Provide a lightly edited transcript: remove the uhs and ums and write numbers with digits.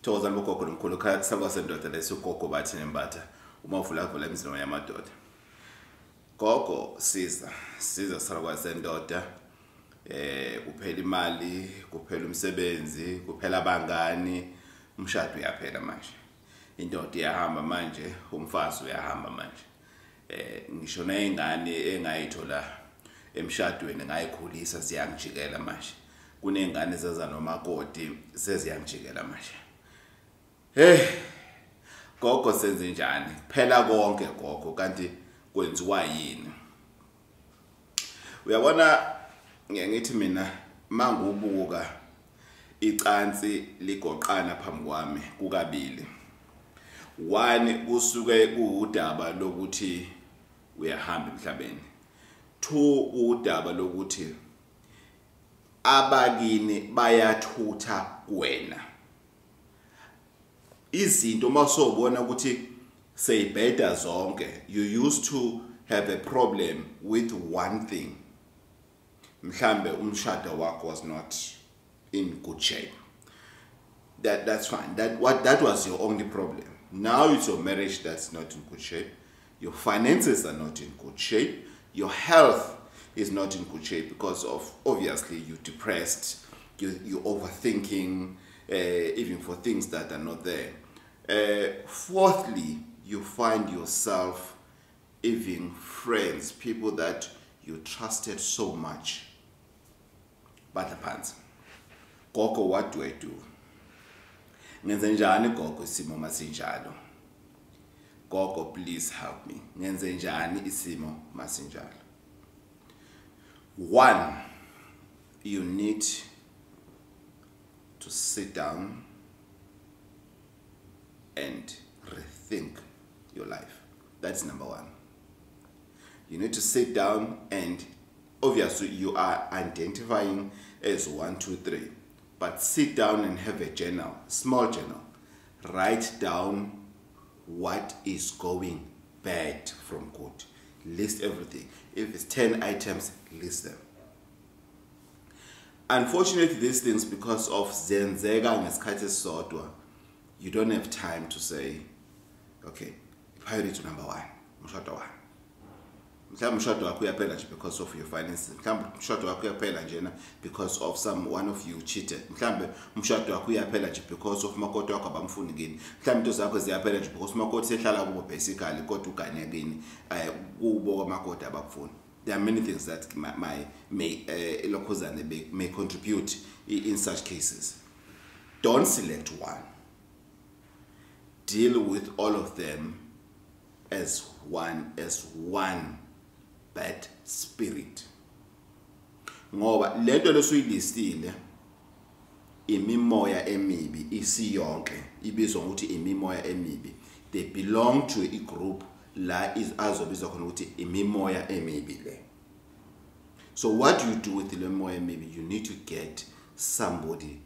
Thokoza Gogo nomkhulu kha sakwasendoda leso Gogo Bathini Mbatha umavula emzini yamadoda. Gogo siza sakwasendoda kuphela imali, kuphela umsebenzi, kuphela abangani, umshado uyaphela manje. Indoda iyahamba manje, umfazi uyahamba manje. Ngisho nezingane engayithola emshadweni ngayikhulisa siyangijikela manje. Kunengane zaza nomakoti seziyangijikela manje. Gogo senze njani? Phela konke gogo kanti kwenziwa yini? Uyabona ngithi mina mangubuka icansi ligoqana phambi kwami kukabili. One kusuke kuudaba lokuthi uyahamba emhlabeni. Two udaba lokuthi abakini bayathutha kuwena. Izinto masobona ukuthi seyibheda zonke, you used to have a problem with one thing. Mhlambe umshado wakho was not in good shape. That's fine. That was your only problem. Now it's your marriage that's not in good shape. Your finances are not in good shape. Your health is not in good shape because of obviously you're depressed, you're overthinking, even for things that are not there. Fourthly, you find yourself even friends, people that you trusted so much. But the pants. Gogo, what do I do? Ngenze njani gogo isimo masinjalo? Gogo, please help me. Ngenze njani isimo masinjalo? One, you need to sit down and rethink your life. That's number one. You need to sit down and obviously you are identifying as 1, 2, 3. But sit down and have a journal, small journal. Write down what is going bad from good. List everything. If it's 10 items, list them. Unfortunately, these things, because of zenzega ngesikhathi sodwa, you don't have time to say, okay, priority number 1, umshado wami. Mhlawumbe umshado wakho uyaphela nje because of your finances. Mhlawumbe umshado wakho uyaphela njena because of one of you cheated. Mhlawumbe umshado wakho uyaphela nje because of umakoti wakho abamfuni kini. Mhlawumbe into zakho ziyaphela nje because umakoti sehlala kubo basically kodwa ugane kini kubo kwamakoti abakufuni. There are many things that may contribute in such cases. Don't select one. Deal with all of them as one bad spirit. Ngoba lento lesuyilistile imimoya emibi isiyonke ibizwa ukuthi imimoya emibi. They belong to a group la azobizwa khona ukuthi imimoya emibi le. So what do you do with the imimoya emibi? You need to get somebody